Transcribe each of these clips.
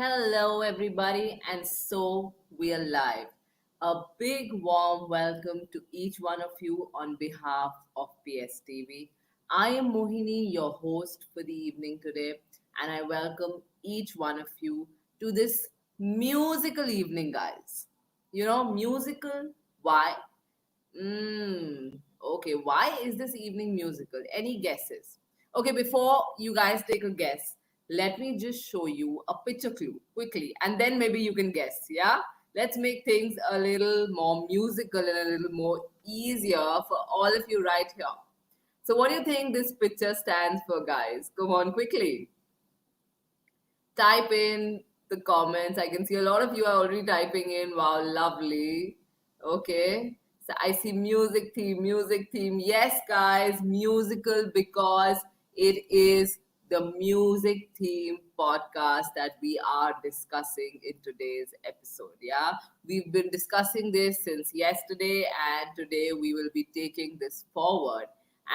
Hello, everybody, and so we are live. A big warm welcome to each one of you on behalf of PSTV. I am Mohini, your host for the evening today, and I welcome each one of you to this musical evening, guys. Musical? Why? Okay, why is this evening musical? Any guesses? Okay, before you guys take a guess, let me just show you a picture clue quickly and then maybe you can guess, yeah? Let's make things a little more musical and a little more easier for all of you right here. So, what do you think this picture stands for, guys? Come on, quickly type in the comments. I can see a lot of you are already typing in. Wow, lovely. Okay. So I see music theme, music theme. Yes, guys, musical because it is the music theme podcast that we are discussing in today's episode. Yeah, we've been discussing this since yesterday, and today we will be taking this forward.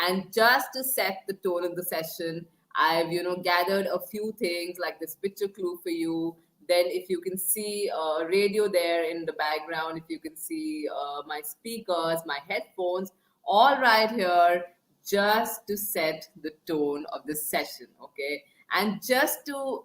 And just to set the tone of the session, I've gathered a few things like this picture clue for you. Then, if you can see a radio there in the background, if you can see my speakers, my headphones, all right here, just to set the tone of the session, okay? And just to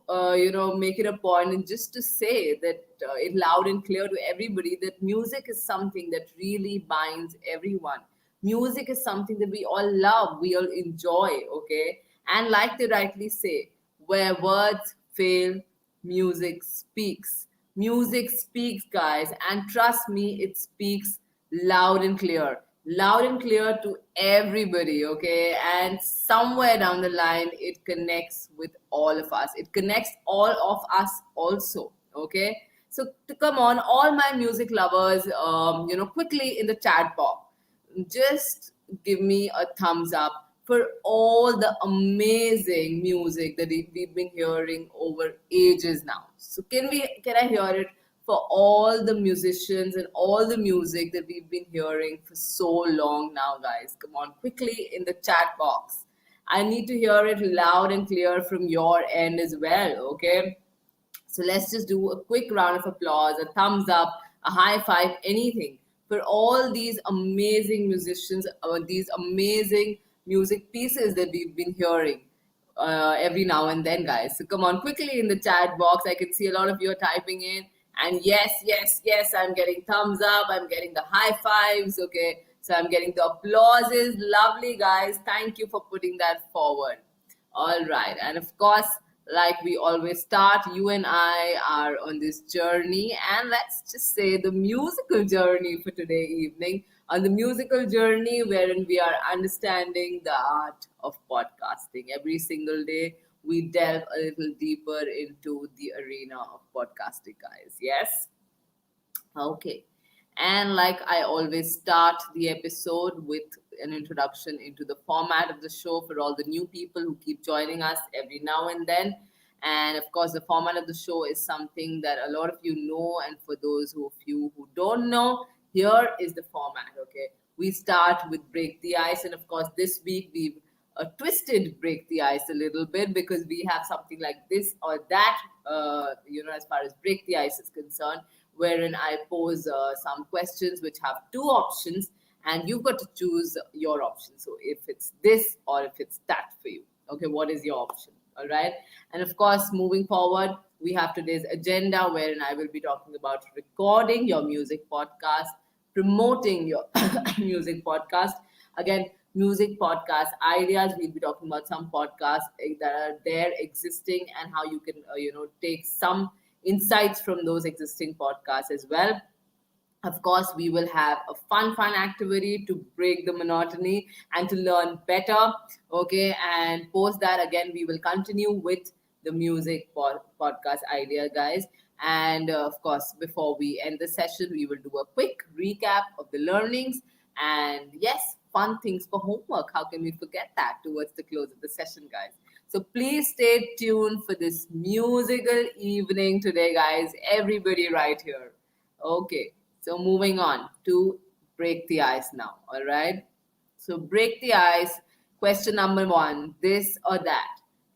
make it a point, and just to say that it loud and clear to everybody that music is something that really binds everyone. Music is something that we all love, we all enjoy, okay? And like they rightly say, where words fail, music speaks. Music speaks, guys, and trust me, it speaks loud and clear. Loud and clear to everybody, okay? And somewhere down the line, it connects with all of us. It connects all of us also, okay? So to come on, all my music lovers, quickly in the chat box, just give me a thumbs up for all the amazing music that we've been hearing over ages now. So can I hear it for all the musicians and all the music that we've been hearing for so long now, guys? Come on, quickly in the chat box. I need to hear it loud and clear from your end as well, okay? So let's just do a quick round of applause, a thumbs up, a high five, anything for all these amazing musicians, these amazing music pieces that we've been hearing every now and then, guys. So come on, quickly in the chat box. I can see a lot of you are typing in. And yes, yes, yes, I'm getting thumbs up. I'm getting the high fives. Okay. So I'm getting the applauses. Lovely, guys. Thank you for putting that forward. All right. And of course, like we always start, you and I are on this journey. And let's just say the musical journey for today evening. On the musical journey, wherein we are understanding the art of podcasting. Every single day, we delve a little deeper into the arena of podcasting, guys. Yes? Okay. And like I always start the episode with an introduction into the format of the show for all the new people who keep joining us every now and then. And of course, the format of the show is something that a lot of you know. And for those of you who don't know, here is the format, okay? We start with Break the Ice. And of course, this week we've twisted Break the Ice a little bit because we have something like this or that, as far as Break the Ice is concerned, wherein I pose some questions which have two options, and you've got to choose your option. So if it's this or if it's that for you, okay, what is your option? All right. And of course, moving forward, we have today's agenda wherein I will be talking about recording your music podcast, promoting your music podcast. Again, music podcast ideas. We'll be talking about some podcasts that are there existing and how you can, take some insights from those existing podcasts as well. Of course, we will have a fun activity to break the monotony and to learn better. Okay, and post that again, we will continue with the music podcast idea, guys. And of course, before we end the session, we will do a quick recap of the learnings and yes, fun things for homework. How can we forget that towards the close of the session, guys? So please stay tuned for this musical evening today, guys. Everybody, right here. Okay, so moving on to break the ice now. All right. So break the ice. Question number one: this or that?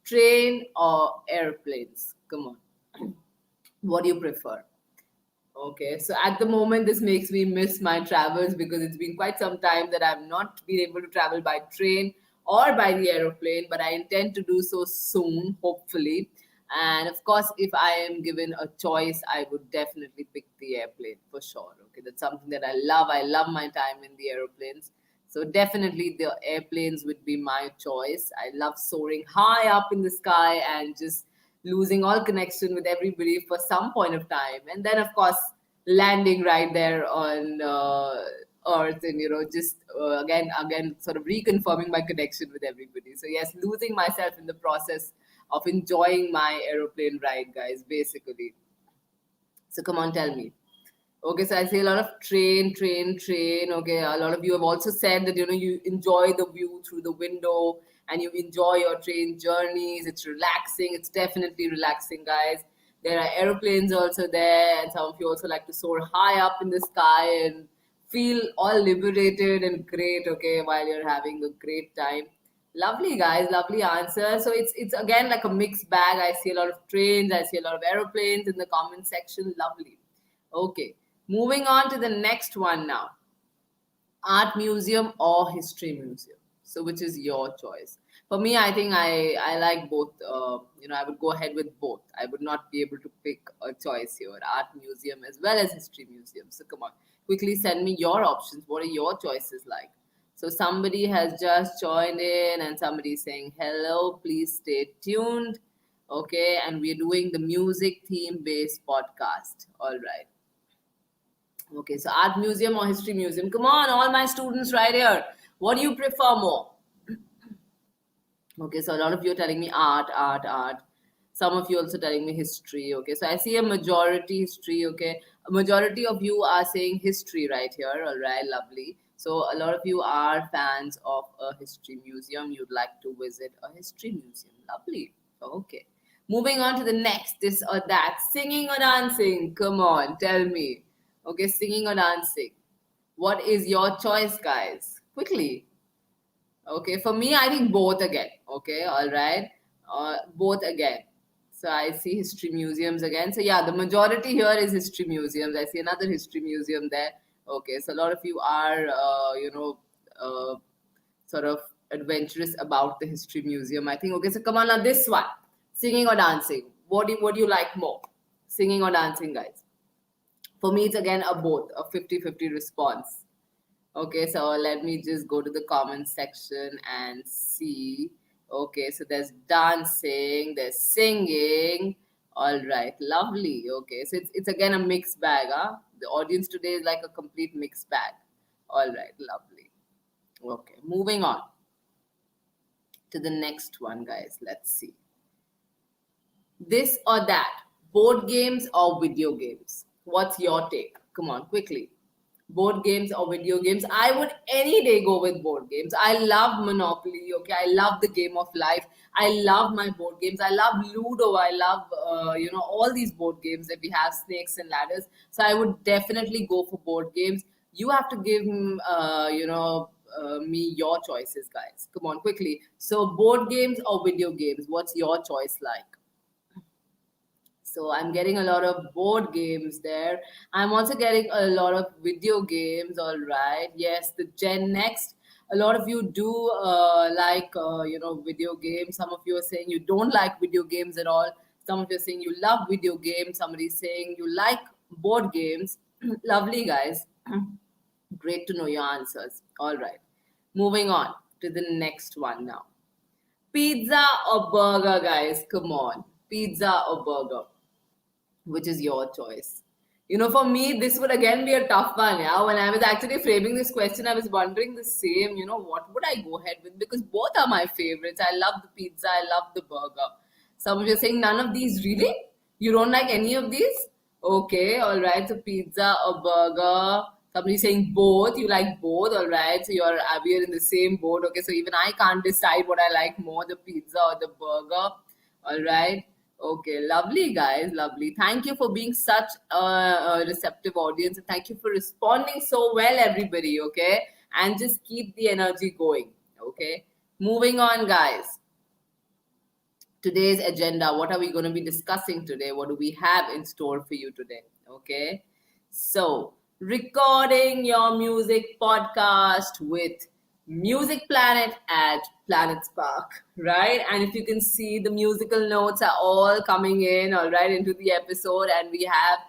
Train or airplanes? Come on. What do you prefer? Okay, so at the moment, this makes me miss my travels because it's been quite some time that I've not been able to travel by train or by the aeroplane, but I intend to do so soon, hopefully. And of course, if I am given a choice, I would definitely pick the airplane for sure. Okay, that's something that I love. I love my time in the aeroplanes. So definitely the airplanes would be my choice. I love soaring high up in the sky and just losing all connection with everybody for some point of time, and then of course landing right there on earth, and just again sort of reconfirming my connection with everybody. So yes, losing myself in the process of enjoying my aeroplane ride, guys, basically. So come on, tell me. Okay, so I see a lot of train. Okay, a lot of you have also said that you enjoy the view through the window and you enjoy your train journeys. It's relaxing. It's definitely relaxing, guys. There are aeroplanes also there, and some of you also like to soar high up in the sky and feel all liberated and great. Okay, while you're having a great time. Lovely, guys. Lovely answer. So it's again like a mixed bag. I see a lot of trains. I see a lot of aeroplanes in the comment section. Lovely. Okay, moving on to the next one now. Art museum or history museum? So, which is your choice? For me, I think I like both. I would go ahead with both. I would not be able to pick a choice here. Art museum as well as history museum. So, come on, quickly send me your options. What are your choices like? So, somebody has just joined in, and somebody is saying hello. Please stay tuned. Okay, and we're doing the music theme based podcast. All right. Okay, so art museum or history museum? Come on, all my students right here. What do you prefer more? Okay, so a lot of you are telling me art. Some of you also telling me history. Okay, so I see a majority history. Okay, a majority of you are saying history right here. All right, lovely. So a lot of you are fans of a history museum. You'd like to visit a history museum. Lovely. Okay. Moving on to the next, this or that. Singing or dancing? Come on, tell me. Okay, singing or dancing? What is your choice, guys? Quickly. Okay, for me, I think both again. Okay, all right. Both again. So I see history museums again. So yeah, the majority here is history museums. I see another history museum there. Okay, so a lot of you are, uh, sort of adventurous about the history museum, I think. Okay, so come on now, this one. Singing or dancing? What do you like more? Singing or dancing, guys? For me, it's again a both, a 50-50 response. Okay, so let me just go to the comment section and see. Okay, so there's dancing, there's singing. All right, lovely. Okay, so it's again a mixed bag, huh? The audience today is like a complete mixed bag. All right, lovely. Okay, moving on to the next one, guys. Let's see. This or that, board games or video games? What's your take? Come on, quickly. Board games or video games? I would any day go with board games. I love Monopoly. Okay, I love the game of life. I love my board games. I love Ludo. I love all these board games that we have, snakes and ladders. So I would definitely go for board games. You have to give me your choices, guys. Come on, quickly. So board games or video games? What's your choice like? So I'm getting a lot of board games there. I'm also getting a lot of video games. All right. Yes, the Gen Next. A lot of you do video games. Some of you are saying you don't like video games at all. Some of you are saying you love video games. Somebody's saying you like board games. Lovely, guys. Great to know your answers. All right. Moving on to the next one now. Pizza or burger, guys? Come on. Pizza or burger? Which is your choice? For me, this would again be a tough one. Yeah, when I was actually framing this question, I was wondering the same. What would I go ahead with? Because both are my favorites. I love the pizza, I love the burger. Some of you are saying none of these, really? You don't like any of these? Okay, all right. So pizza or burger. Somebody saying both. You like both, all right. So we're in the same boat. Okay, so even I can't decide what I like more, the pizza or the burger. All right. Okay, lovely, guys, lovely. Thank you for being such a receptive audience, and thank you for responding so well, everybody. Okay, and just keep the energy going. Okay, moving on, guys. today's agenda. What are we going to be discussing today? What do we have in store for you today? Okay. So, recording your music podcast with Music Planet at PlanetSpark, right? And if you can see, the musical notes are all coming in, all right, into the episode, and we have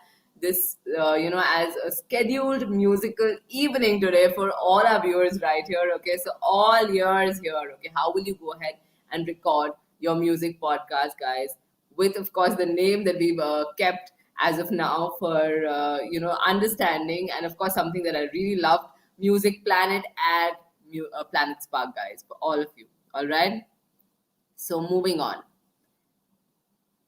this, as a scheduled musical evening today for all our viewers right here. Okay, so all yours here. Okay, how will you go ahead and record your music podcast, guys? With, of course, the name that we've kept as of now for understanding, and of course something that I really loved, Music Planet at Planet Spark, guys, for all of you. All right. So moving on.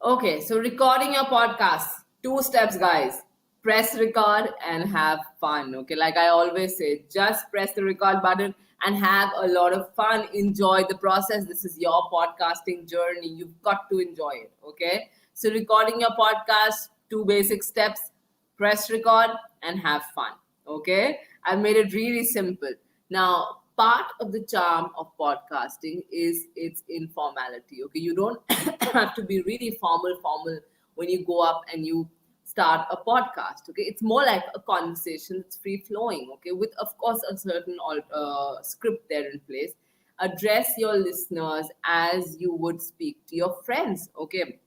Okay, so recording your podcast, two steps, guys. Press record and have fun. Okay, like I always say, just press the record button and have a lot of fun. Enjoy the process. This is your podcasting journey. You've got to enjoy it. Okay, so recording your podcast, two basic steps: press record and have fun. Okay, I've made it really simple. Now, part of the charm of podcasting is its informality. Okay, you don't have to be really formal when you go up and you start a podcast. Okay, it's more like a conversation. It's free flowing. Okay, with of course a certain script there in place. Address your listeners as you would speak to your friends. Okay,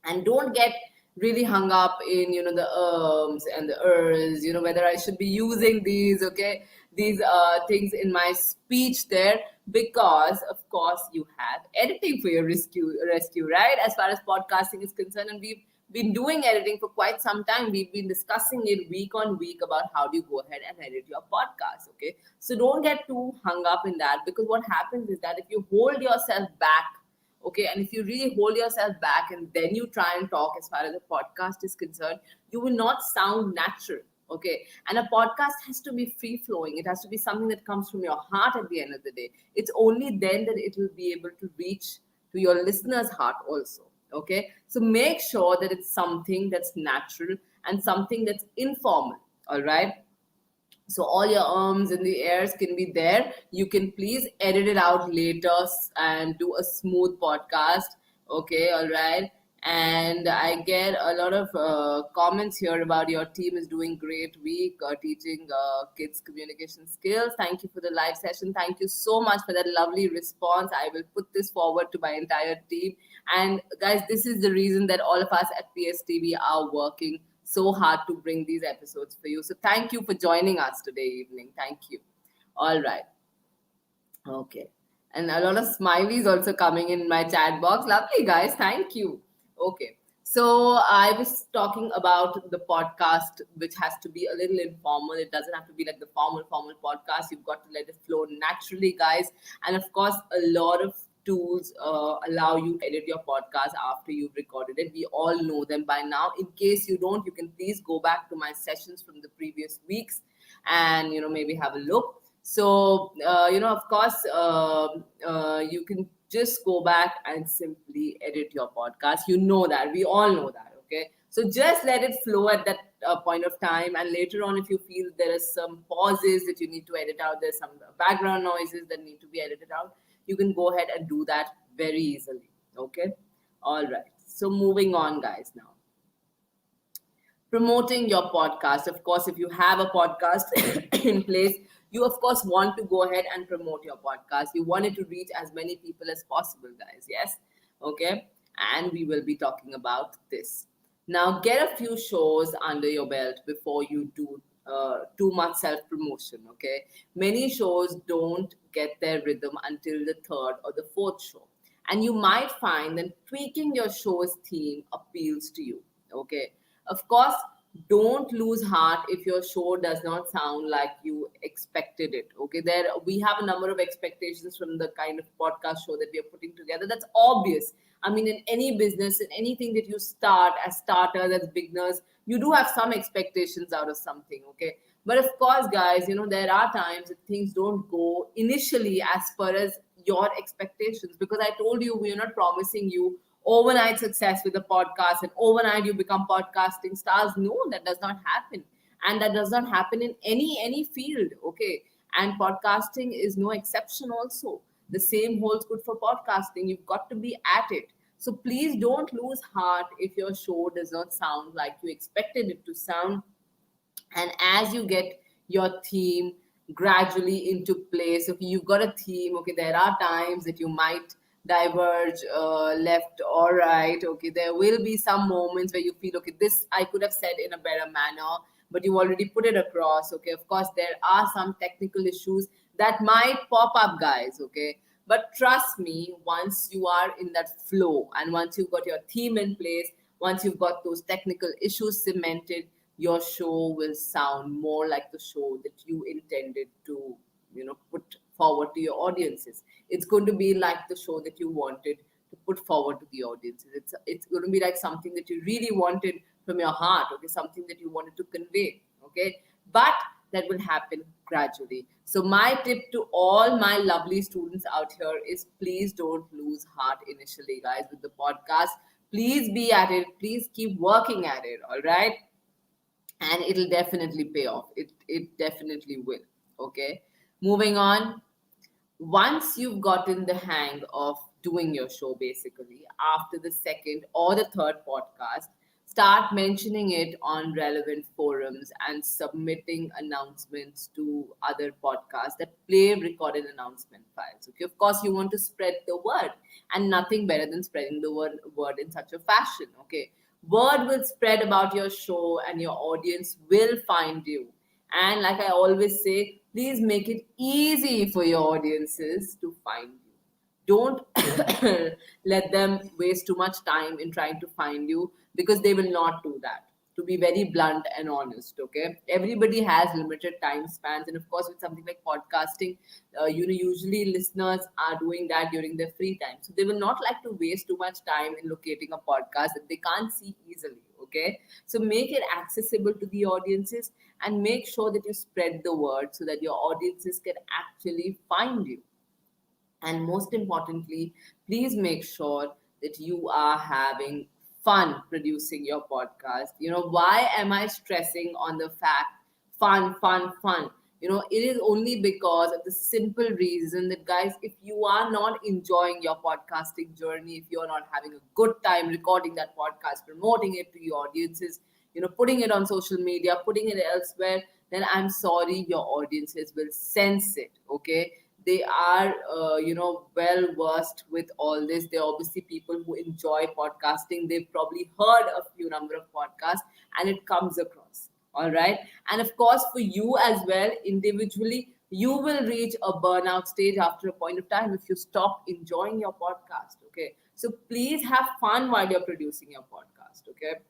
and don't get really hung up in the ums and the ers, whether I should be using these, okay, these things in my speech there, because of course you have editing for your rescue, right? As far as podcasting is concerned, and we've been doing editing for quite some time. We've been discussing it week on week about how do you go ahead and edit your podcast. Okay, so don't get too hung up in that, because what happens is that if you hold yourself back, okay, and if you really hold yourself back and then you try and talk as far as a podcast is concerned, you will not sound natural. Okay, and a podcast has to be free flowing. It has to be something that comes from your heart at the end of the day. It's only then that it will be able to reach to your listener's heart also. Okay, so make sure that it's something that's natural and something that's informal. All right, so all your ums and the airs can be there. You can please edit it out later and do a smooth podcast. Okay, all right. And I get a lot of comments here about your team is doing great week teaching kids communication skills. Thank you for the live session. Thank you so much for that lovely response. I will put this forward to my entire team. And guys, this is the reason that all of us at PSTV are working so hard to bring these episodes for you. So thank you for joining us today evening. Thank you. All right. Okay. And a lot of smileys also coming in my chat box. Lovely, guys. Thank you. Okay. So I was talking about the podcast, which has to be a little informal. It doesn't have to be like the formal podcast. You've got to let it flow naturally, guys. And of course, a lot of tools allow you to edit your podcast after you've recorded it. We all know them by now. In case you don't, you can please go back to my sessions from the previous weeks and maybe have a look. So of course, you can just go back and simply edit your podcast. You know that. We all know that. Okay, so just let it flow at that point of time, and later on, if you feel there is some pauses that you need to edit out, there's some background noises that need to be edited out, you can go ahead and do that very easily. Okay, all right. So moving on, guys, now promoting your podcast. Of course, if you have a podcast in place, you of course want to go ahead and promote your podcast. You want it to reach as many people as possible, guys. Yes. Okay, and we will be talking about this now. Get a few shows under your belt before you do too much self promotion. Okay, many shows don't get their rhythm until the third or the fourth show, and you might find that tweaking your show's theme appeals to you. Okay, of course, don't lose heart if your show does not sound like you expected it. Okay, there we have a number of expectations from the kind of podcast show that we are putting together. That's obvious. I mean, in any business, in anything that you start as starters, as beginners, you do have some expectations out of something. Okay, but of course, guys, there are times that things don't go initially as per as your expectations, because I told you we are not promising you overnight success with a podcast and overnight you become podcasting stars. No, that does not happen, and that does not happen in any field. Okay, and podcasting is no exception also. The same holds good for podcasting. You've got to be at it. So please don't lose heart if your show does not sound like you expected it to sound. And as you get your theme gradually into place, okay, you've got a theme, okay, there are times that you might diverge left or right, okay, there will be some moments where you feel, okay, this I could have said in a better manner, but you already put it across, okay. Of course there are some technical issues that might pop up, guys, okay, but trust me, once you are in that flow and once you've got your theme in place, once you've got those technical issues cemented, your show will sound more like the show that you intended to, put forward to your audiences. It's going to be like the show that you wanted to put forward to the audiences. It's going to be like something that you really wanted from your heart, okay, something that you wanted to convey, okay. But that will happen gradually. So my tip to all my lovely students out here is, please don't lose heart initially, guys, with the podcast. Please be at it. Please keep working at it. All right, and it'll definitely pay off. It definitely will. Okay. Moving on. Once you've gotten the hang of doing your show, basically, after the second or the third podcast, start mentioning it on relevant forums and submitting announcements to other podcasts that play recorded announcement files. Okay, of course, you want to spread the word, and nothing better than spreading the word in such a fashion. Okay, word will spread about your show, and your audience will find you. And like I always say, please make it easy for your audiences to find you. Don't let them waste too much time in trying to find you, because they will not do that. To be very blunt and honest, okay? Everybody has limited time spans, and of course, with something like podcasting, usually listeners are doing that during their free time, so they will not like to waste too much time in locating a podcast that they can't see easily, okay? So make it accessible to the audiences, and make sure that you spread the word so that your audiences can actually find you. And most importantly, please make sure that you are having fun producing your podcast. Why am I stressing on the fact fun, fun, fun? It is only because of the simple reason that, guys, if you are not enjoying your podcasting journey, if you're not having a good time recording that podcast, promoting it to your audiences, putting it on social media, putting it elsewhere, then I'm sorry, your audiences will sense it, okay? They are well versed with all this. They're obviously people who enjoy podcasting. They've probably heard a few number of podcasts, and it comes across, all right. And of course, for you as well, individually, you will reach a burnout stage after a point of time if you stop enjoying your podcast, okay. So please have fun while you're producing your podcast, okay.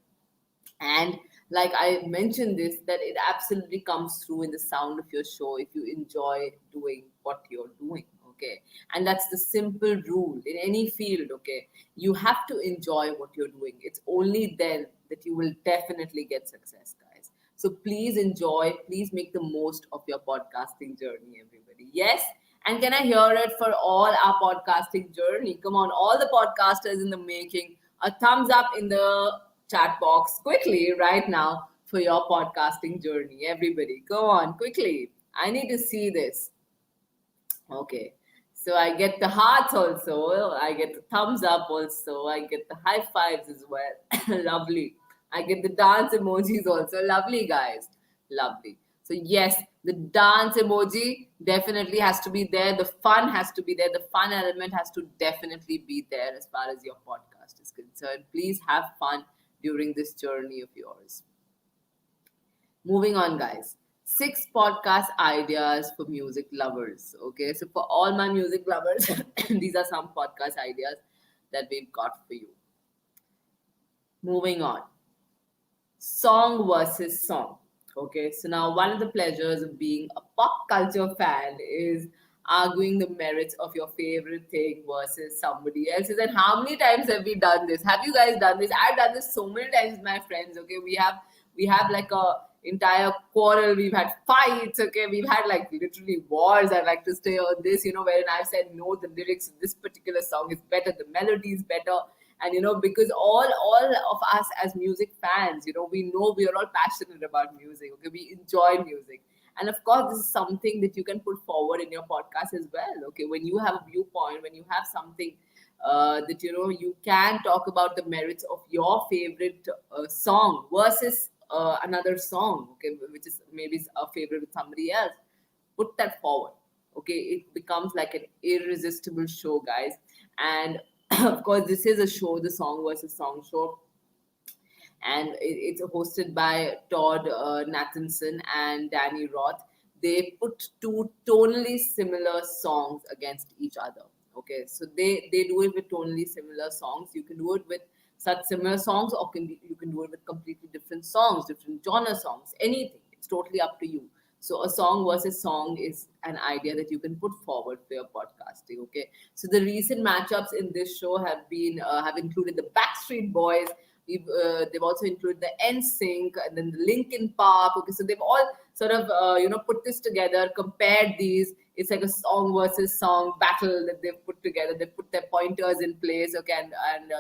And like I mentioned this, that it absolutely comes through in the sound of your show if you enjoy doing what you're doing, okay. And that's the simple rule in any field, okay. You have to enjoy what you're doing. It's only then that you will definitely get success, guys. So please enjoy, please make the most of your podcasting journey, everybody. Yes. And can I hear it for all our podcasting journey? Come on, all the podcasters in the making, a thumbs up in the chat box quickly right now for your podcasting journey. Everybody, go on quickly. I need to see this. Okay. So I get the hearts also. I get the thumbs up also. I get the high fives as well. Lovely. I get the dance emojis also. Lovely, guys. Lovely. So yes, the dance emoji definitely has to be there. The fun has to be there. The fun element has to definitely be there as far as your podcast is concerned. Please have fun during this journey of yours. Moving on, guys. 6 podcast ideas for music lovers. Okay, so for all my music lovers, these are some podcast ideas that we've got for you. Moving on. Song versus song. Okay, so now one of the pleasures of being a pop culture fan is arguing the merits of your favorite thing versus somebody else's. And how many times have we done this? Have you guys done this? I've done this so many times with my friends. Okay, we have like a entire quarrel. We've had fights. Okay, we've had like literally wars. I like to stay on this. Wherein I've said no, the lyrics of this particular song is better, the melody is better. And because all of us as music fans, we know we are all passionate about music. Okay, we enjoy music. And of course, this is something that you can put forward in your podcast as well. Okay, when you have a viewpoint, when you have something that you can talk about the merits of your favorite song versus another song, okay, which is maybe a favorite with somebody else. Put that forward. Okay, it becomes like an irresistible show, guys. And of course, this is a show, the Song versus Song show, and it's hosted by Todd Nathanson and Danny Roth. They put two tonally similar songs against each other. Okay, so they do it with tonally similar songs. You can do it with such similar songs, or you can do it with completely different songs, different genre songs, anything. It's totally up to you. So a song versus song is an idea that you can put forward for your podcasting. Okay, so the recent matchups in this show have included the Backstreet Boys. They've also included the NSYNC and then the Linkin Park. Okay, so they've all sort of put this together, compared these. It's like a song versus song battle that they've put together. They've put their pointers in place. Okay, and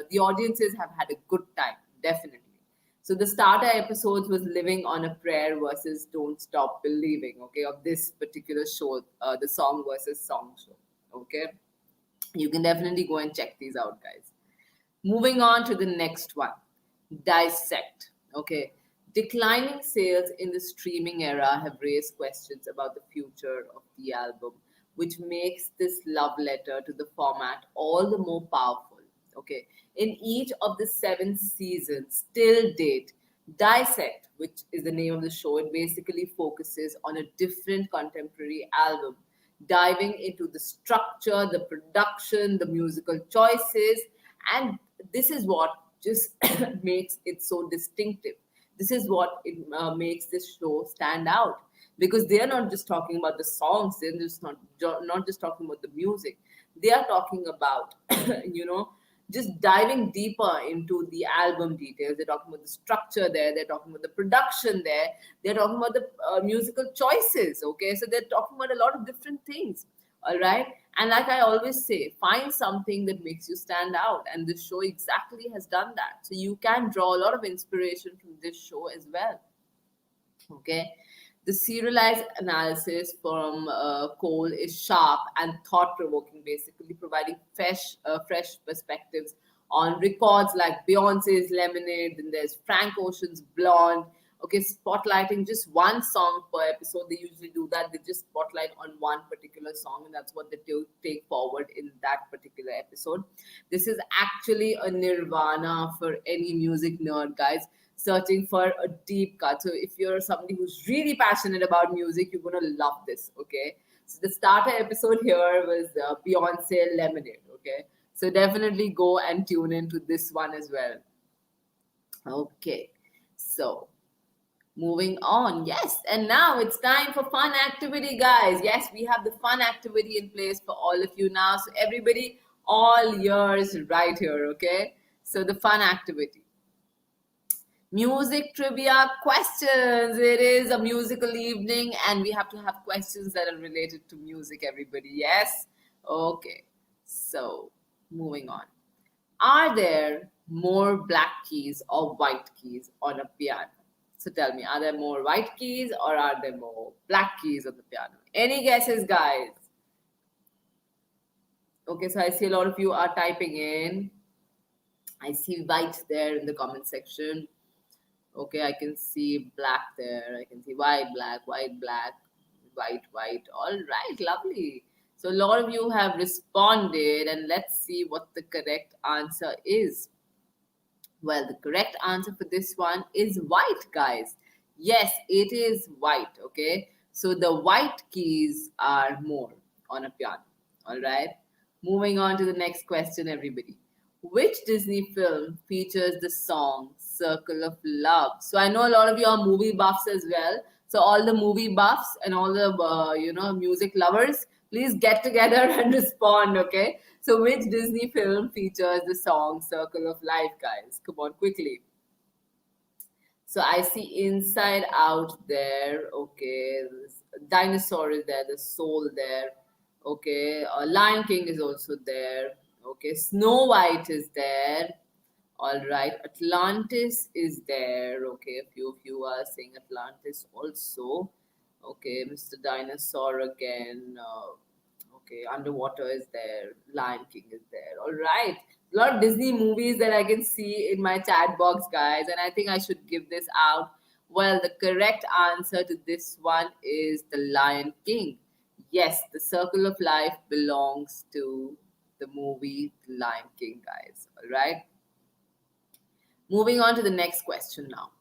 the audiences have had a good time, definitely. So the starter episodes was Living on a Prayer versus Don't Stop Believing. Okay, of this particular show, the Song versus Song show. Okay, you can definitely go and check these out, guys. Moving on to the next one, Dissect. Okay. Declining sales in the streaming era have raised questions about the future of the album, which makes this love letter to the format all the more powerful. Okay. In each of the 7 seasons, till date, Dissect, which is the name of the show, it basically focuses on a different contemporary album, diving into the structure, the production, the musical choices, and this is what just makes it so distinctive. This is what it makes this show stand out, because they are not just talking about the songs, they're just not just talking about the music. They are talking about you know just diving deeper into the album details. They're talking about the structure there, they're talking about the production there, they're talking about the musical choices. Okay, so they're talking about a lot of different things. All right, and like I always say, find something that makes you stand out, and this show exactly has done that. So you can draw a lot of inspiration from this show as well. Okay, the serialized analysis from Cole is sharp and thought-provoking, basically providing fresh perspectives on records like Beyonce's Lemonade. Then there's Frank Ocean's Blonde. Okay, spotlighting just one song per episode. They usually do that. They just spotlight on one particular song, and that's what they take forward in that particular episode. This is actually a nirvana for any music nerd, guys, searching for a deep cut. So if you're somebody who's really passionate about music, you're gonna love this. Okay. So the starter episode here was Beyonce Lemonade. Okay. So definitely go and tune into this one as well. Okay. So moving on. Yes. And now it's time for fun activity, guys. Yes, we have the fun activity in place for all of you now. So everybody, all yours right here. Okay. So the fun activity. Music trivia questions. It is a musical evening and we have to have questions that are related to music, everybody. Yes? Okay. So, moving on. Are there more black keys or white keys on a piano? So tell me, are there more white keys or are there more black keys on the piano? Any guesses, guys? Okay, so I see a lot of you are typing in. I see white there in the comment section. Okay, I can see black there. I can see white, black, white, black, white, white. All right, lovely. So a lot of you have responded, and let's see what the correct answer is. Well, the correct answer for this one is white, guys. Yes, it is white. Okay, so the white keys are more on a piano. All right. Moving on to the next question, everybody. Which Disney film features the song Circle of Love? So I know a lot of you are movie buffs as well. So all the movie buffs and all the music lovers, please get together and respond. Okay. So which Disney film features the song Circle of Life, guys? Come on, quickly. So I see Inside Out there. Okay, Dinosaur is there. The Soul there. Okay, Lion King is also there. Okay, Snow White is there. All right, Atlantis is there. Okay, a few of you are saying Atlantis also. Okay, Mr. Dinosaur again. Okay, Underwater is there, Lion King is there. All right. A lot of Disney movies that I can see in my chat box, guys, and I think I should give this out. Well, the correct answer to this one is The Lion King. Yes, the circle of life belongs to the movie The Lion King, guys. All right. Moving on to the next question now.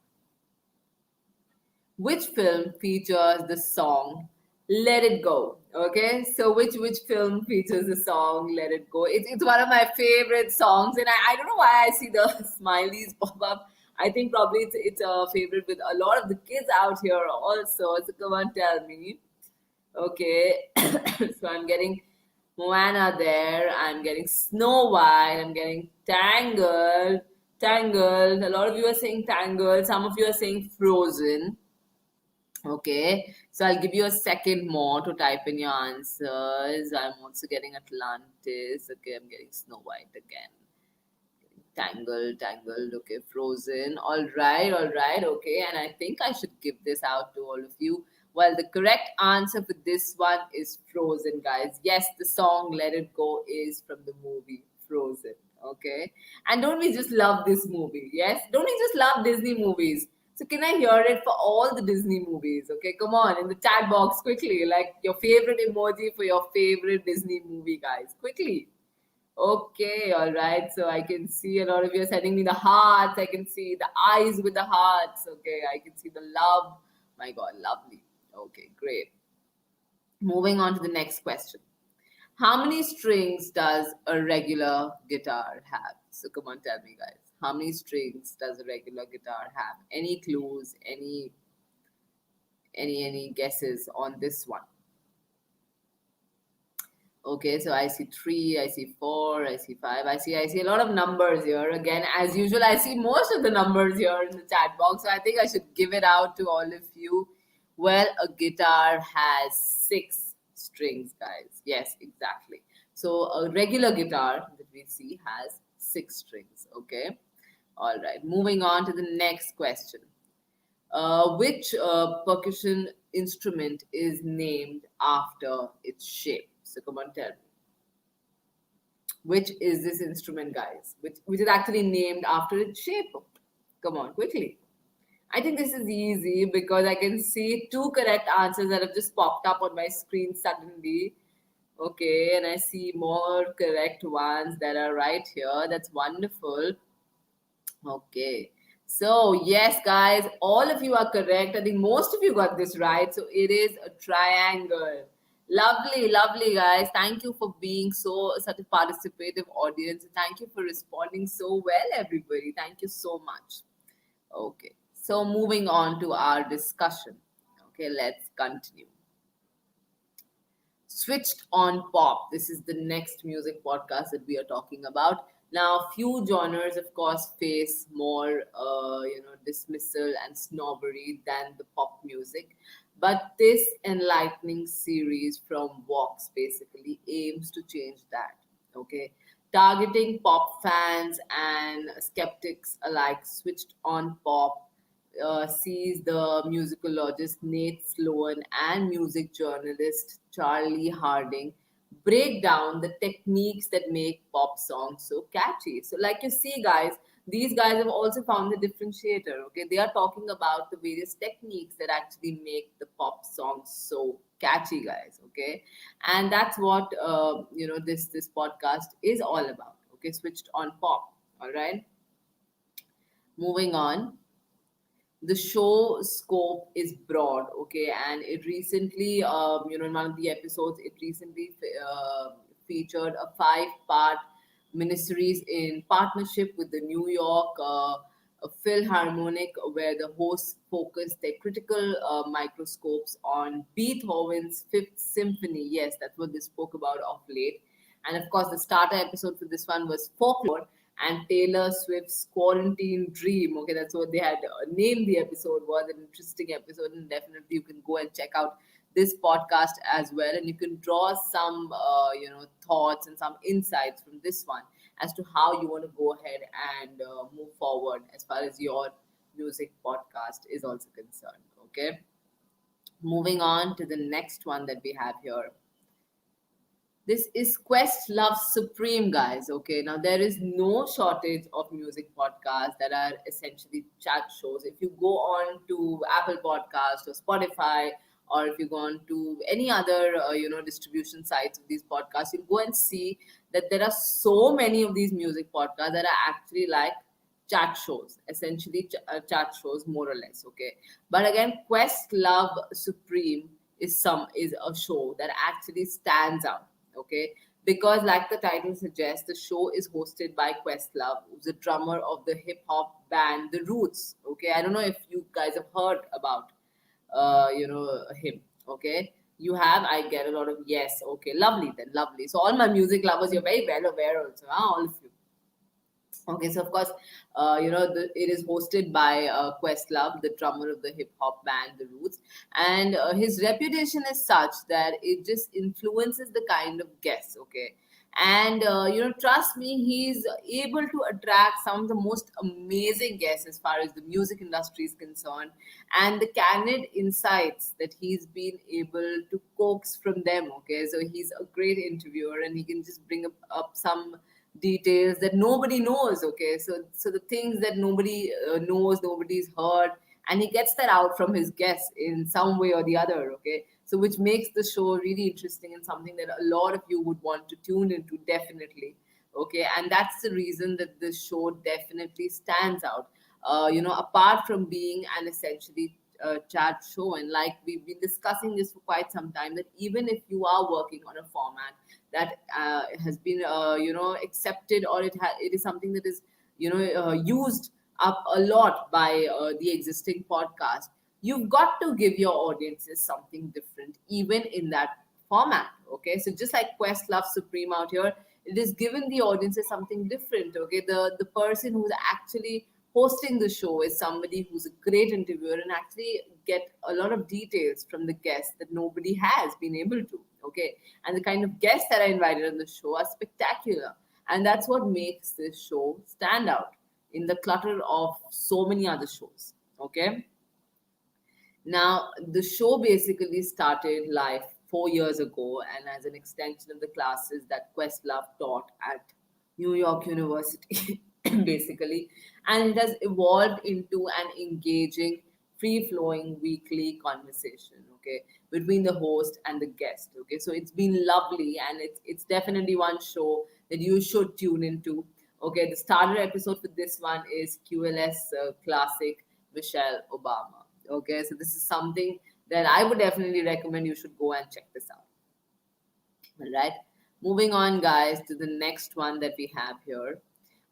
Which film features the song Let It Go? Okay, so which film features the song Let It Go? It's one of my favorite songs, and I don't know why I see the smileys pop up. I think probably it's a favorite with a lot of the kids out here also. So come on, tell me. Okay, so I'm getting Moana there. I'm getting Snow White. I'm getting Tangled. Tangled. A lot of you are saying Tangled. Some of you are saying Frozen. Okay, so I'll give you a second more to type in your answers. I'm also getting Atlantis. Okay, I'm getting Snow White again. Tangled, Tangled. Okay, Frozen. All right. Okay, and I think I should give this out to all of you. Well, the correct answer for this one is Frozen, guys. Yes, the song Let It Go is from the movie Frozen. Okay, and don't we just love this movie? Yes, don't we just love Disney movies? So can I hear it for all the Disney movies? Okay, come on in the chat box quickly. Like your favorite emoji for your favorite Disney movie, guys. Quickly. Okay, all right. So I can see a lot of you are sending me the hearts. I can see the eyes with the hearts. Okay, I can see the love. My God, lovely. Okay, great. Moving on to the next question. How many strings does a regular guitar have? So come on, tell me, guys. How many strings does a regular guitar have? Any clues? Any guesses on this one? Okay, so I see three, I see four, I see five, I see a lot of numbers here. Again, as usual, I see most of the numbers here in the chat box. So I think I should give it out to all of you. Well, a guitar has six strings, guys. Yes, exactly. So a regular guitar that we see has six strings. Okay. All right. Moving on to the next question. Which percussion instrument is named after its shape? So come on, tell me. Which is this instrument, guys? Which is actually named after its shape? Come on, quickly. I think this is easy because I can see two correct answers that have just popped up on my screen suddenly. Okay, and I see more correct ones that are right here. That's wonderful. Okay. So, yes, guys, all of you are correct. I think most of you got this right. So, it is a triangle. Lovely, lovely, guys. Thank you for being such a participative audience. Thank you for responding so well, everybody. Thank you so much. Okay. So, moving on to our discussion. Okay, let's continue. Switched on pop. This is the next music podcast that we are talking about. Now, few genres, of course, face more, dismissal and snobbery than the pop music. But this enlightening series from Vox basically aims to change that. Okay, targeting pop fans and skeptics alike. Switched on pop sees the musicologist Nate Sloan and music journalist Charlie Harding break down the techniques that make pop songs so catchy. So, like you see, guys, these guys have also found the differentiator. Okay, they are talking about the various techniques that actually make the pop songs so catchy, guys. Okay, and that's what this podcast is all about. Okay, switched on pop. All right, moving on. The show scope is broad, okay, and it recently in one of the episodes it recently featured a 5-part miniseries in partnership with the New York Philharmonic, where the hosts focused their critical microscopes on Beethoven's Fifth Symphony. Yes, that's what they spoke about of late. And of course, the starter episode for this one was Folklore and Taylor Swift's Quarantine Dream. Okay, that's what they had named the episode. Was an interesting episode, and definitely you can go and check out this podcast as well, and you can draw some thoughts and some insights from this one as to how you want to go ahead and move forward as far as your music podcast is also concerned. Okay, moving on to the next one that we have here. This is Questlove Supreme, guys. Okay, now there is no shortage of music podcasts that are essentially chat shows. If you go on to Apple Podcast or Spotify, or if you go on to any other distribution sites of these podcasts, you'll go and see that there are so many of these music podcasts that are actually like chat shows, essentially chat shows more or less. Okay, but again, Questlove Supreme is a show that actually stands out. Okay, because like the title suggests, the show is hosted by Questlove, who's the drummer of the hip hop band The Roots. Okay, I don't know if you guys have heard about him. Okay, you have. I get a lot of yes. Okay, lovely then, lovely. So all my music lovers, you're very well aware also, huh? All of you. Okay, so of course, it is hosted by Questlove, the drummer of the hip hop band The Roots, and his reputation is such that it just influences the kind of guests. Okay, and trust me, he's able to attract some of the most amazing guests as far as the music industry is concerned, and the candid insights that he's been able to coax from them. Okay, so he's a great interviewer, and he can just bring up some details that nobody knows. Okay, so the things that nobody knows, nobody's heard, and he gets that out from his guests in some way or the other. Okay, so which makes the show really interesting and something that a lot of you would want to tune into, definitely. Okay, and that's the reason that this show definitely stands out, apart from being an essentially chat show. And like we've been discussing this for quite some time, that even if you are working on a format that has been accepted, or it is something that is used up a lot by the existing podcast, you've got to give your audiences something different even in that format. Okay, so just like Questlove Supreme out here, it is given the audiences something different. Okay, the person who's actually hosting the show is somebody who's a great interviewer and actually get a lot of details from the guests that nobody has been able to. Okay, and the kind of guests that are invited on the show are spectacular, and that's what makes this show stand out in the clutter of so many other shows. Okay, now the show basically started live 4 years ago, and as an extension of the classes that Questlove taught at New York University, basically, and it has evolved into an engaging, free-flowing weekly conversation. Okay, between the host and the guest. Okay, so it's been lovely, and it's definitely one show that you should tune into. Okay, the starter episode for this one is QLS classic Michelle Obama. Okay, so this is something that I would definitely recommend you should go and check this out. All right, moving on, guys, to the next one that we have here.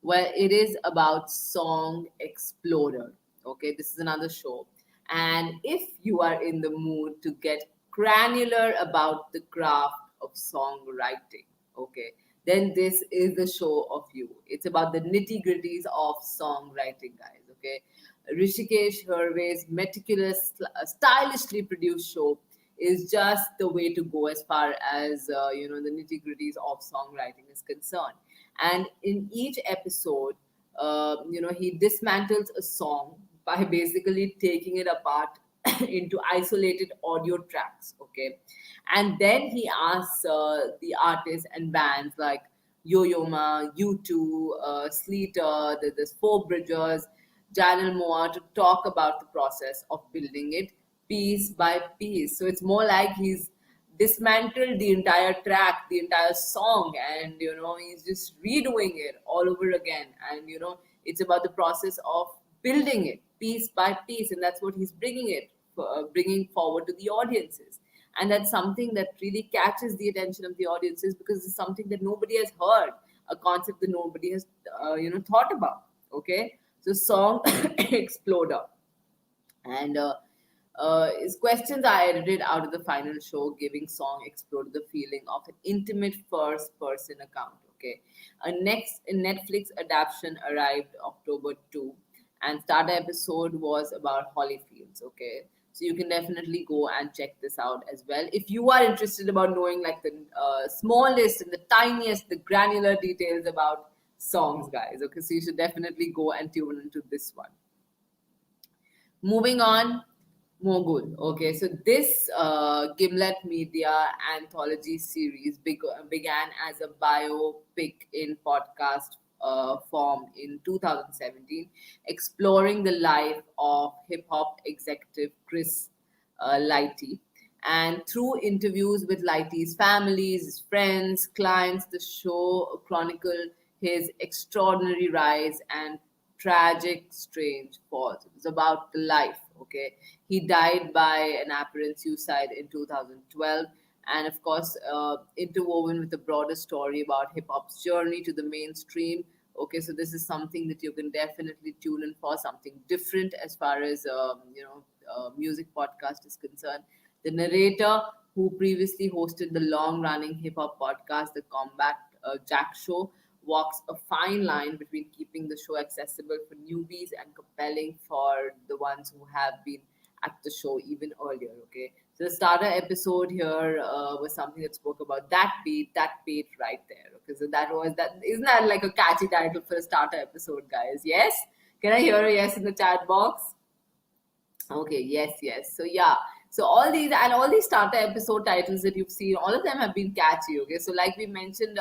Well, it is about Song Exploder. Okay, this is another show. And if you are in the mood to get granular about the craft of songwriting, okay, then this is the show of you. It's about the nitty gritties of songwriting, guys. Okay, Rishikesh Hirway's meticulous, stylishly produced show is just the way to go as far as the nitty gritties of songwriting is concerned. And in each episode, he dismantles a song by basically taking it apart into isolated audio tracks. Okay, and then he asks the artists and bands like Yo-Yo Ma, U2, Sleater, there's Four Bridgers, Janelle Moore, to talk about the process of building it piece by piece. So it's more like he's dismantled the entire track, the entire song, and he's just redoing it all over again. And it's about the process of building it piece by piece, and that's what he's bringing forward to the audiences. And that's something that really catches the attention of the audiences, because it's something that nobody has heard, a concept that nobody has thought about. Okay, so Song Exploder. And his questions are edited out of the final show, giving Song Exploder the feeling of an intimate first-person account. Okay, a Netflix adaptation arrived October 2, and starter episode was about Holyfields. Okay, so you can definitely go and check this out as well if you are interested about knowing like the smallest and the tiniest, the granular details about songs, guys. Okay, so you should definitely go and tune into this one. Moving on, Mogul. Okay, so this Gimlet Media anthology series began as a biopic in podcast form in 2017, exploring the life of hip hop executive Chris Lighty. And through interviews with Lighty's families, his friends, clients, the show chronicled his extraordinary rise and tragic, strange falls. It was about the life, okay? He died by an apparent suicide in 2012. And of course, interwoven with a broader story about hip hop's journey to the mainstream. Okay, so this is something that you can definitely tune in for, something different as far as music podcast is concerned. The narrator, who previously hosted the long-running hip hop podcast, The Combat Jack Show, walks a fine line between keeping the show accessible for newbies and compelling for the ones who have been at the show even earlier. Okay, so the starter episode here was something that spoke about that beat right there. Okay, so that was that. Isn't that like a catchy title for a starter episode, guys? Yes. Can I hear a yes in the chat box? Okay, yes, yes. So yeah, so all these starter episode titles that you've seen, all of them have been catchy. Okay, so like we mentioned,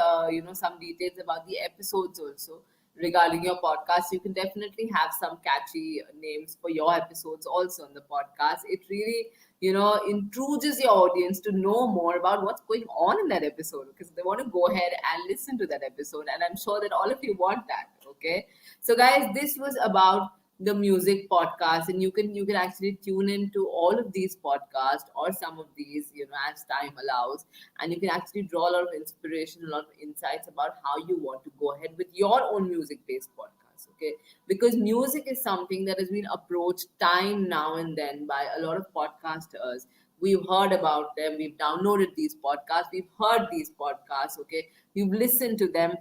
some details about the episodes also regarding your podcast. You can definitely have some catchy names for your episodes also on the podcast. It really, intrudes your audience to know more about what's going on in that episode because they want to go ahead and listen to that episode. And I'm sure that all of you want that. Okay, so guys, this was about the music podcast, and you can actually tune into all of these podcasts or some of these, as time allows, and you can actually draw a lot of inspiration, a lot of insights about how you want to go ahead with your own music based podcast. Okay, because music is something that has been approached time now and then by a lot of podcasters. We've heard about them, we've downloaded these podcasts, we've heard these podcasts. Okay, we've listened to them,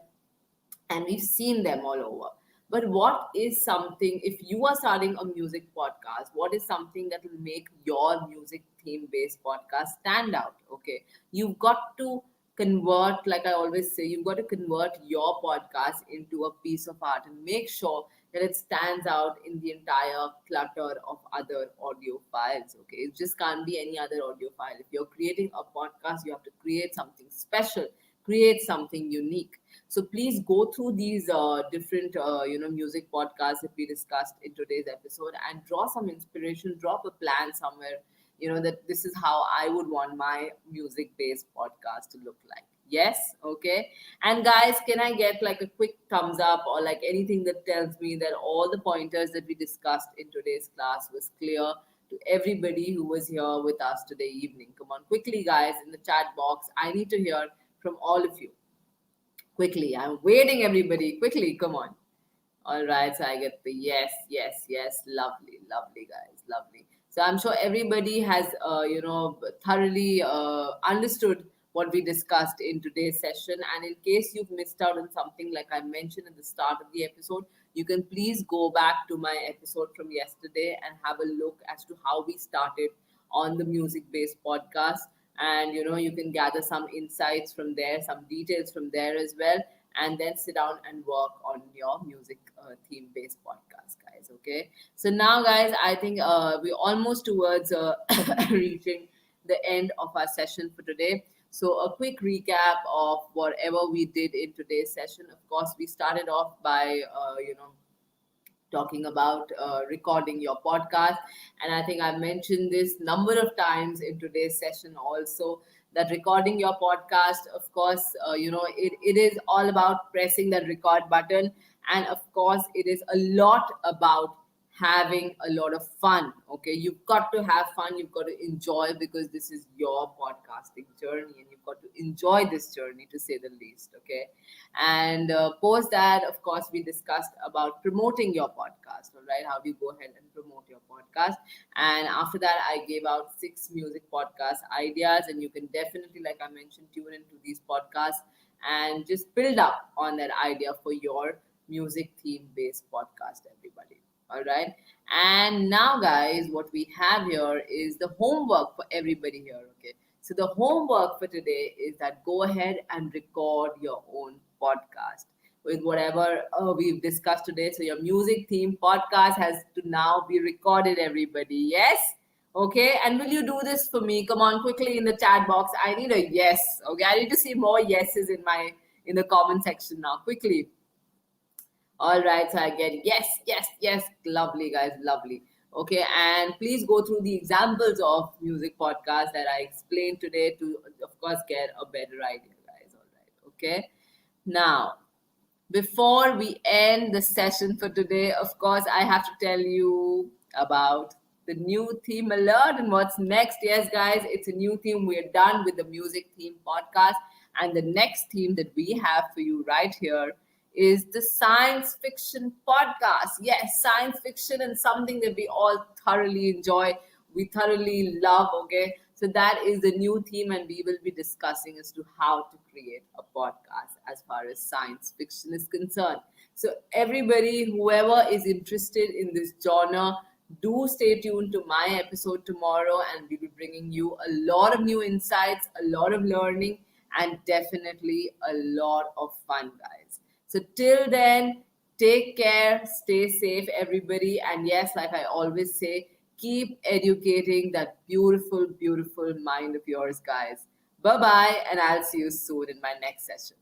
and we've seen them all over. But what is something, if you are starting a music podcast, what is something that will make your music theme based podcast stand out? Okay. You've got to convert, like I always say, you've got to convert your podcast into a piece of art and make sure that it stands out in the entire clutter of other audio files. Okay. It just can't be any other audio file. If you're creating a podcast, you have to create something special, create something unique. So please go through these different, music podcasts that we discussed in today's episode and draw some inspiration, drop a plan somewhere, that this is how I would want my music-based podcast to look like. Yes, okay. And guys, can I get like a quick thumbs up or like anything that tells me that all the pointers that we discussed in today's class was clear to everybody who was here with us today evening? Come on, quickly, guys, in the chat box. I need to hear from all of you. Quickly, I'm waiting, everybody. Quickly, come on. All right, so I get the yes, yes, yes. Lovely, lovely, guys, lovely. So I'm sure everybody has, thoroughly understood what we discussed in today's session. And in case you've missed out on something, like I mentioned at the start of the episode, you can please go back to my episode from yesterday and have a look as to how we started on the music-based podcast. And you can gather some insights from there, some details from there as well, and then sit down and work on your music theme based podcast, guys. Okay, so now, guys, I think we're almost towards reaching the end of our session for today. So a quick recap of whatever we did in today's session. Of course, we started off by talking about recording your podcast. And I think I mentioned this number of times in today's session also, that recording your podcast, of course, it is all about pressing that record button. And of course, it is a lot about having a lot of fun. Okay, you've got to have fun, you've got to enjoy, because this is your podcasting journey and you've got to enjoy this journey, to say the least. Okay, and post that, of course, we discussed about promoting your podcast. All right, how do you go ahead and promote your podcast? And after that, I gave out 6 music podcast ideas, and you can definitely, like I mentioned, tune into these podcasts and just build up on that idea for your music theme based podcast, everybody. All right. And now, guys, what we have here is the homework for everybody here. Okay. So, the homework for today is that go ahead and record your own podcast with whatever we've discussed today. So, your music theme podcast has to now be recorded, everybody. Yes. Okay, and will you do this for me? Come on, quickly in the chat box. I need a yes. Okay, I need to see more yeses in the comment section now. Quickly. All right, so I get yes, yes, yes. Lovely, guys, lovely. Okay, and please go through the examples of music podcasts that I explained today to, of course, get a better idea, guys. All right, okay. Now, before we end the session for today, of course, I have to tell you about the new theme alert and what's next. Yes, guys, it's a new theme. We're done with the music theme podcast. And the next theme that we have for you right here is the science fiction podcast. Yes, science fiction and something that we all thoroughly enjoy, we thoroughly love. Okay, so that is the new theme, and we will be discussing as to how to create a podcast as far as science fiction is concerned. So everybody, whoever is interested in this genre, do stay tuned to my episode tomorrow, and we'll be bringing you a lot of new insights, a lot of learning, and definitely a lot of fun, guys. So till then, take care, stay safe, everybody. And yes, like I always say, keep educating that beautiful, beautiful mind of yours, guys. Bye bye, and I'll see you soon in my next session.